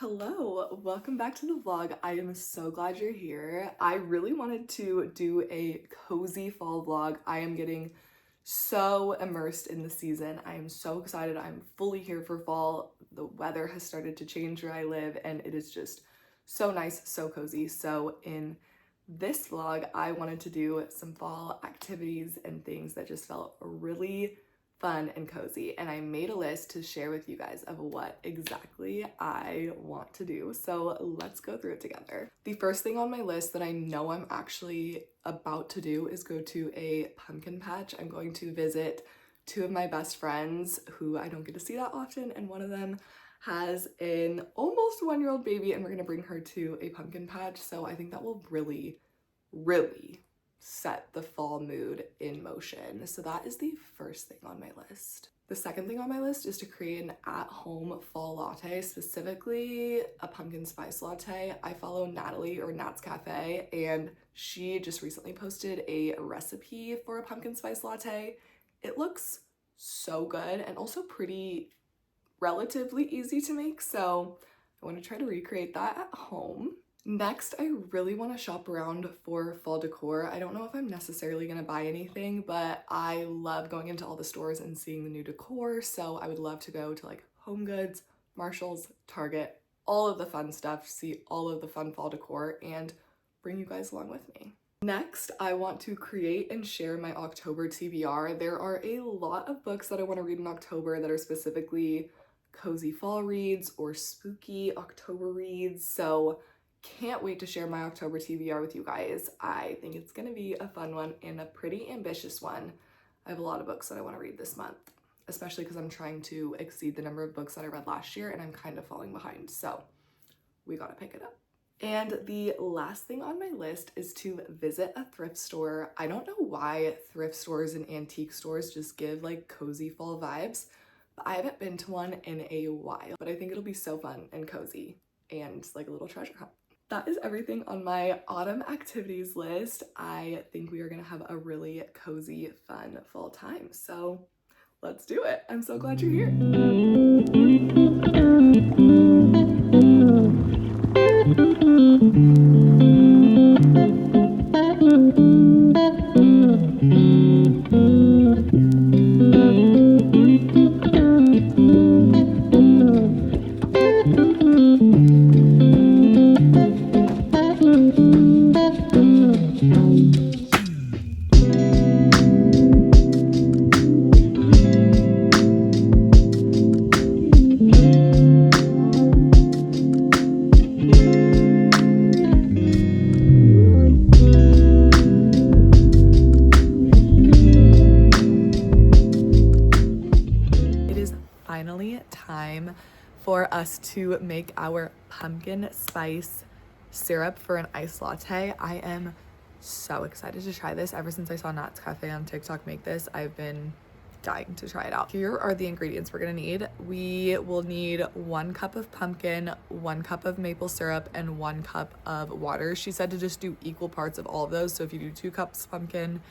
Hello, welcome back to the vlog. I am so glad you're here. I really wanted to do a cozy fall vlog. I am getting so immersed in the season. I am so excited. I'm fully here for fall. The weather has started to change where I live and it is just so nice, so cozy. So in this vlog, I wanted to do some fall activities and things that just felt really fun and cozy, and I made a list to share with you guys of what exactly I want to do. So let's go through it together. The first thing on my list that I know I'm actually about to do is go to a pumpkin patch. I'm going to visit two of my best friends who I don't get to see that often, and one of them has an almost 1-year-old baby, and we're gonna bring her to a pumpkin patch. So I think that will really set the fall mood in motion. So that is the first thing on my list. The second thing on my list is to create an at-home fall latte, specifically a pumpkin spice latte. I follow Natalie or Nat's Cafe, and she just recently posted a recipe for a pumpkin spice latte. It looks so good and also pretty relatively easy to make, so I want to try to recreate that at home. Next, I really want to shop around for fall decor. I don't know if I'm necessarily going to buy anything, but I love going into all the stores and seeing the new decor, so I would love to go to like Home Goods, Marshalls, Target, all of the fun stuff, see all of the fun fall decor, and bring you guys along with me. Next, I want to create and share my October TBR. There are a lot of books that I want to read in October that are specifically cozy fall reads or spooky October reads, so can't wait to share my October TBR with you guys. I think it's gonna be a fun one and a pretty ambitious one. I have a lot of books that I want to read this month, especially because I'm trying to exceed the number of books that I read last year and I'm kind of falling behind, so we gotta pick it up. And the last thing on my list is to visit a thrift store. I don't know why thrift stores and antique stores just give like cozy fall vibes, but I haven't been to one in a while, but I think it'll be so fun and cozy and like a little treasure hunt. That is everything on my autumn activities list. I think we are gonna have a really cozy, fun fall time. So let's do it. I'm so glad you're here. Finally time for us to make our pumpkin spice syrup for an iced latte. I am so excited to try this. Ever since I saw Nat's Cafe on TikTok make this, I've been dying to try it out. Here are the ingredients we're gonna need. We will need 1 cup of pumpkin, 1 cup of maple syrup, and 1 cup of water. She said to just do equal parts of all of those. So if you do 2 cups pumpkin,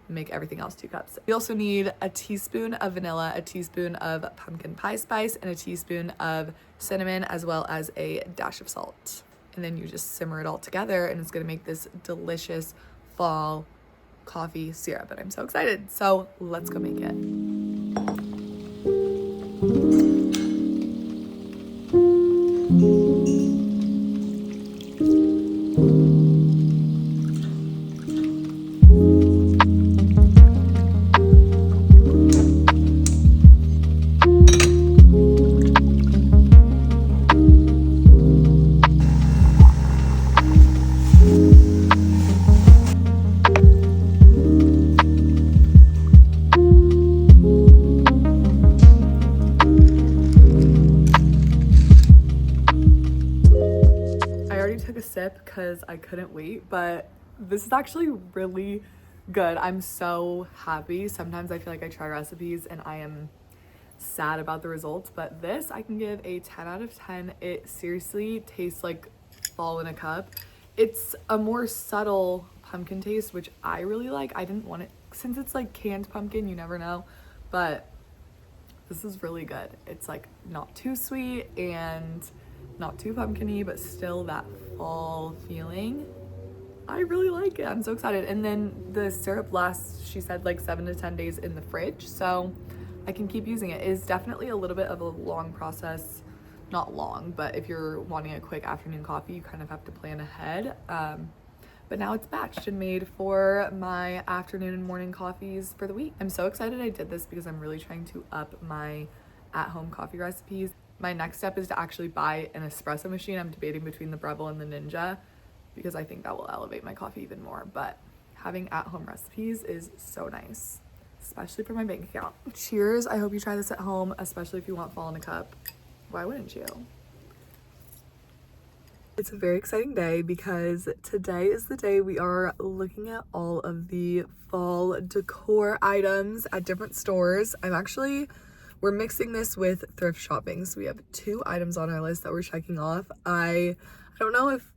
make everything else 2 cups. We also need a teaspoon of vanilla, a teaspoon of pumpkin pie spice, and a teaspoon of cinnamon, as well as a dash of salt. And then you just simmer it all together and it's gonna make this delicious fall coffee syrup, and I'm so excited. So let's go make it. Took a sip because I couldn't wait, but this is actually really good. I'm so happy. Sometimes I feel like I try recipes and I am sad about the results, but this I can give a 10 out of 10. It seriously tastes like fall in a cup. It's a more subtle pumpkin taste, which I really like. I didn't want it since it's like canned pumpkin, you never know, but this is really good. It's like not too sweet and Not too pumpkin-y, but still that fall feeling. I really like it. I'm so excited. And then the syrup lasts, she said, like 7 to 10 days in the fridge, so I can keep using it. It is definitely a little bit of a long process. Not long, but if you're wanting a quick afternoon coffee, you kind of have to plan ahead. But now it's batched and made for my afternoon and morning coffees for the week. I'm so excited I did this because I'm really trying to up my at-home coffee recipes. My next step is to actually buy an espresso machine. I'm debating between the Breville and the Ninja because I think that will elevate my coffee even more. But having at-home recipes is so nice, especially for my bank account. Cheers. I hope you try this at home, especially if you want fall in a cup. Why wouldn't you? It's a very exciting day because today is the day we are looking at all of the fall decor items at different stores. We're mixing this with thrift shopping. So we have 2 items on our list that we're checking off. I don't know if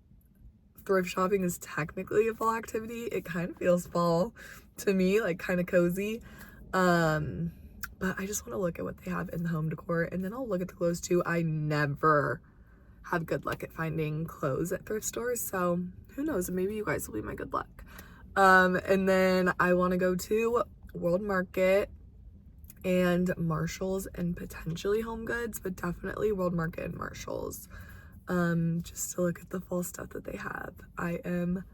thrift shopping is technically a fall activity. It kind of feels fall to me, like kind of cozy. But I just want to look at what they have in the home decor, and then I'll look at the clothes too. I never have good luck at finding clothes at thrift stores, so who knows, maybe you guys will be my good luck. And then I want to go to World Market and Marshall's and potentially Home Goods, but definitely World Market and Marshall's, just to look at the fall stuff that they have. I am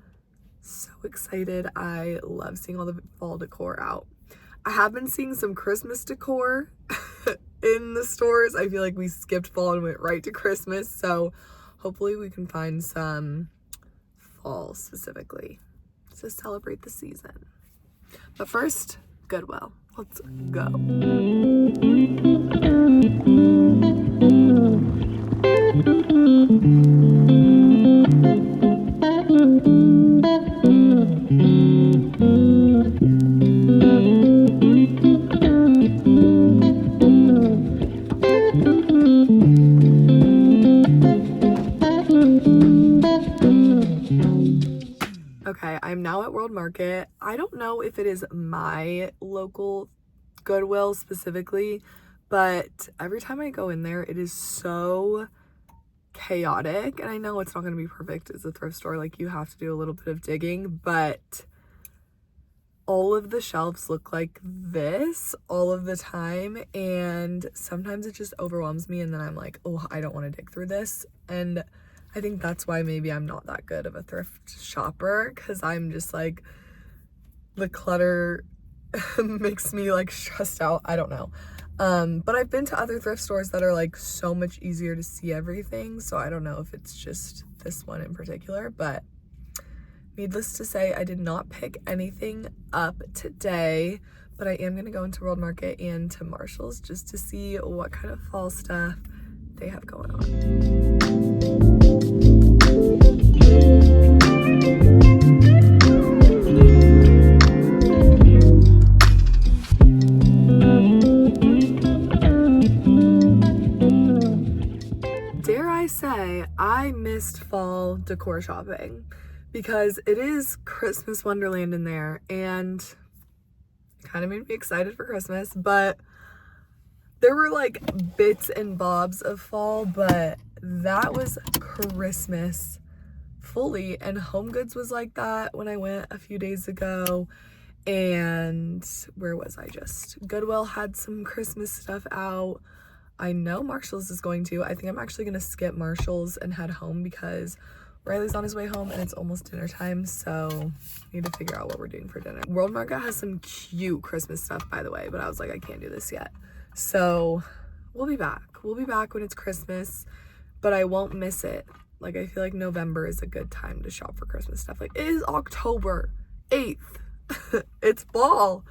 so excited. I love seeing all the fall decor out. I have been seeing some Christmas decor in the stores. I feel like we skipped fall and went right to Christmas, so hopefully we can find some fall specifically to celebrate the season. But first, Goodwill. Let's go. Okay, I'm now at World Market. I don't know if it is my local Goodwill specifically, but every time I go in there, it is so chaotic. And I know it's not going to be perfect as a thrift store. Like, you have to do a little bit of digging, but all of the shelves look like this all of the time. And sometimes it just overwhelms me. And then I'm like, oh, I don't want to dig through this. And I think that's why maybe I'm not that good of a thrift shopper, because I'm just like, the clutter makes me like stressed out. I don't know. But I've been to other thrift stores that are like so much easier to see everything. So I don't know if it's just this one in particular, but needless to say, I did not pick anything up today, but I am going to go into World Market and to Marshall's just to see what kind of fall stuff they have going on. Dare I say, I missed fall decor shopping because it is Christmas Wonderland in there, and it kind of made me excited for Christmas, but there were like bits and bobs of fall, but that was Christmas fully. And Home Goods was like that when I went a few days ago. And where was I just? Goodwill had some Christmas stuff out. I know Marshall's is going to. I think I'm actually going to skip Marshall's and head home because Riley's on his way home and it's almost dinner time, so I need to figure out what we're doing for dinner. World Market has some cute Christmas stuff, by the way, but I was like, I can't do this yet. So we'll be back. We'll be back when it's Christmas, but I won't miss it. Like, I feel like November is a good time to shop for Christmas stuff. Like, it is October 8th. It's fall.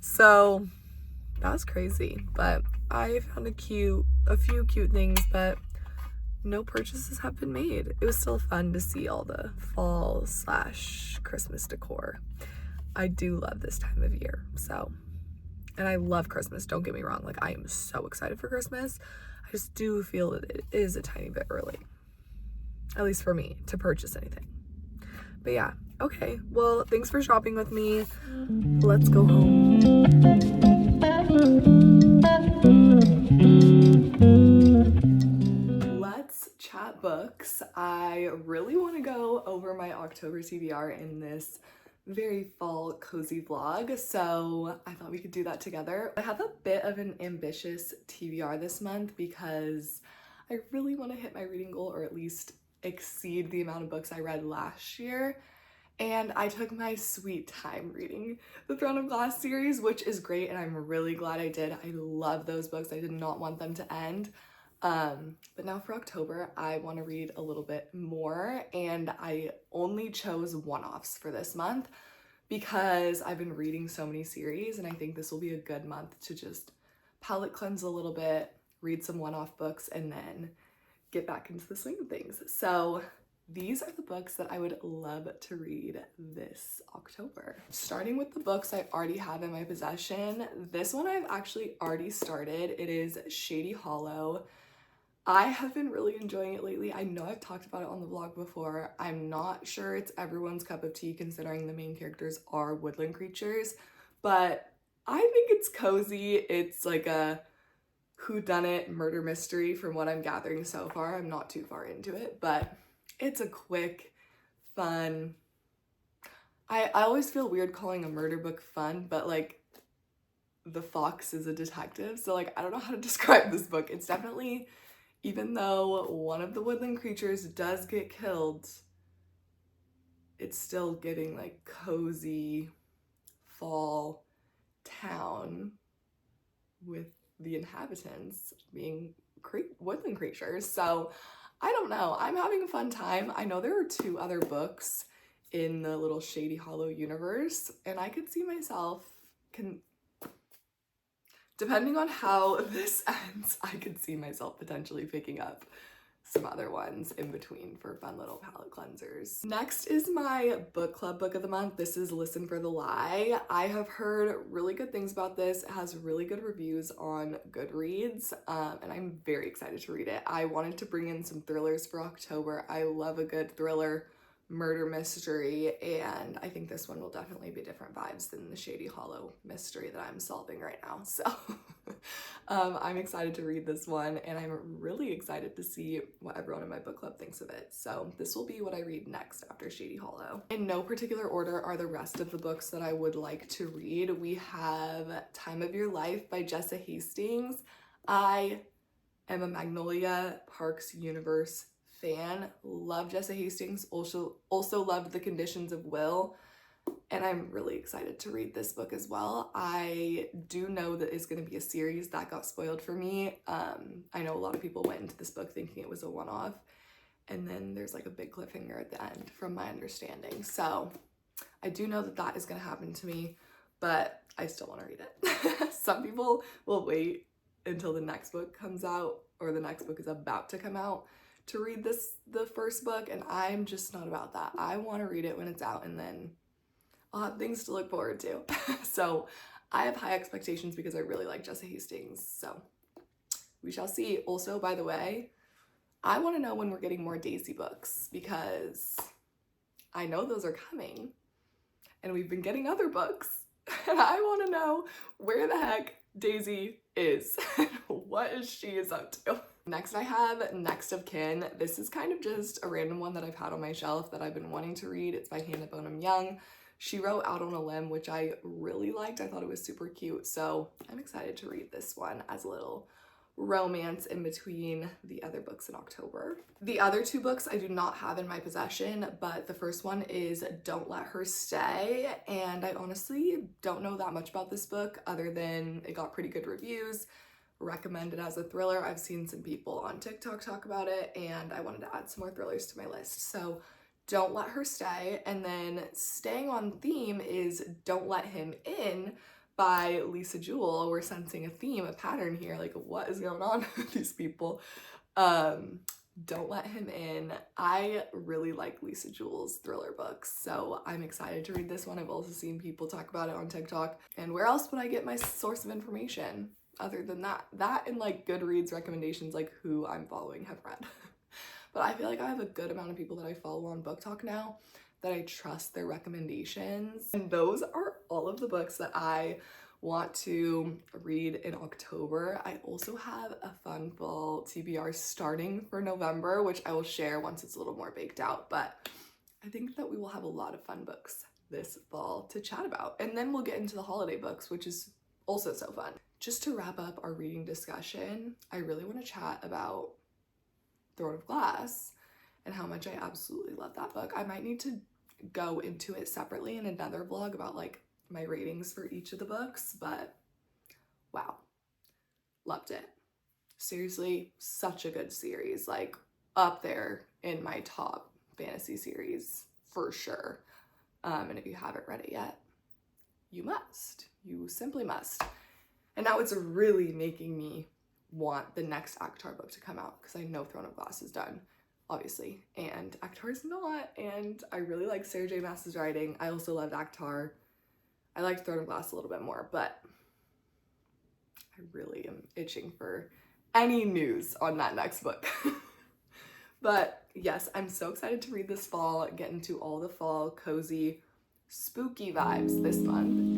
So that was crazy, but I found a few cute things, but no purchases have been made. It was still fun to see all the fall / Christmas decor. I do love this time of year, so, and I love Christmas, don't get me wrong. Like, I am so excited for Christmas. I just do feel that it is a tiny bit early, at least for me, to purchase anything. But yeah, okay, well, thanks for shopping with me. Let's go home. Let's chat books, I really want to go over my October TBR in this very fall cozy vlog, so I thought we could do that together. I have a bit of an ambitious TBR this month because I really want to hit my reading goal, or at least exceed the amount of books I read last year. And I took my sweet time reading the Throne of Glass series, which is great, and I'm really glad I did. I love those books. I did not want them to end. But now for October, I want to read a little bit more, and I only chose one-offs for this month because I've been reading so many series, and I think this will be a good month to just palette cleanse a little bit, read some one-off books, and then get back into the swing of things. So these are the books that I would love to read this October. Starting with the books I already have in my possession, this one I've actually already started. It is Shady Hollow. I have been really enjoying it lately. I know I've talked about it on the vlog before. I'm not sure it's everyone's cup of tea considering the main characters are woodland creatures, but I think it's cozy. It's like a whodunit murder mystery from what I'm gathering so far. I'm not too far into it, but it's a quick, fun, I always feel weird calling a murder book fun, but like the fox is a detective, so like I don't know how to describe this book. It's definitely, even though one of the woodland creatures does get killed, it's still giving like cozy fall town with the inhabitants being woodland creatures. So I don't know, I'm having a fun time. I know there are 2 other books in the little Shady Hollow universe, and I could see myself, depending on how this ends, I could see myself potentially picking up some other ones in between for fun little palette cleansers. Next is my book club book of the month. This is Listen for the Lie. I have heard really good things about this. It has really good reviews on Goodreads, and I'm very excited to read it. I wanted to bring in some thrillers for October. I love a good thriller murder mystery, and I think this one will definitely be different vibes than the Shady Hollow mystery that I'm solving right now. So I'm excited to read this one, and I'm really excited to see what everyone in my book club thinks of it. So this will be what I read next after Shady Hollow. In no particular order are the rest of the books that I would like to read. We have Time of Your Life by Jessa Hastings. I am a Magnolia Parks universe fan. Love Jessa Hastings. Also loved The Conditions of Will, and I'm really excited to read this book as well. I do know that it's going to be a series. That got spoiled for me. I know a lot of people went into this book thinking it was a one-off, and then there's like a big cliffhanger at the end from my understanding. So I do know that that is going to happen to me, but I still want to read it. Some people will wait until the next book comes out, or the next book is about to come out, to read the first book, and I'm just not about that. I want to read it when it's out, and then I'll have things to look forward to. So I have high expectations because I really like Jessa Hastings, so we shall see. Also, by the way, I want to know when we're getting more Daisy books, because I know those are coming, and we've been getting other books, and I want to know where the heck Daisy is. What is she up to? Next I have Next of Kin. This is kind of just a random one that I've had on my shelf that I've been wanting to read. It's by Hannah Bonham Young. She wrote Out on a Limb, which I really liked. I thought it was super cute, so I'm excited to read this one as a little romance in between the other books in October. The other 2 books I do not have in my possession, but the first one is Don't Let Her Stay, and I honestly don't know that much about this book other than it got pretty good reviews, recommended as a thriller. I've seen some people on TikTok talk about it, and I wanted to add some more thrillers to my list. So Don't Let Her Stay, and then staying on theme is Don't Let Him In by Lisa Jewell. We're sensing a theme, a pattern here, like what is going on with these people? Don't Let Him In. I really like Lisa Jewell's thriller books, so I'm excited to read this one. I've also seen people talk about it on TikTok, and where else would I get my source of information other than that? That and like Goodreads recommendations, like who I'm following have read. But I feel like I have a good amount of people that I follow on Book Talk now that I trust their recommendations. And those are all of the books that I want to read in October. I also have a fun fall TBR starting for November, which I will share once it's a little more baked out, but I think that we will have a lot of fun books this fall to chat about. And then we'll get into the holiday books, which is also so fun. Just to wrap up our reading discussion, I really want to chat about Throne of Glass and how much I absolutely love that book. I might need to go into it separately in another vlog about like my ratings for each of the books, but wow, loved it. Seriously, such a good series, like up there in my top fantasy series for sure. And if you haven't read it yet, you must. You simply must. And now it's really making me want the next ACOTAR book to come out because I know Throne of Glass is done, obviously, and ACOTAR is not. And I really like Sarah J. Maas's writing. I also loved ACOTAR. I liked Throne of Glass a little bit more, but I really am itching for any news on that next book. But yes, I'm so excited to read this fall, get into all the fall cozy spooky vibes this month.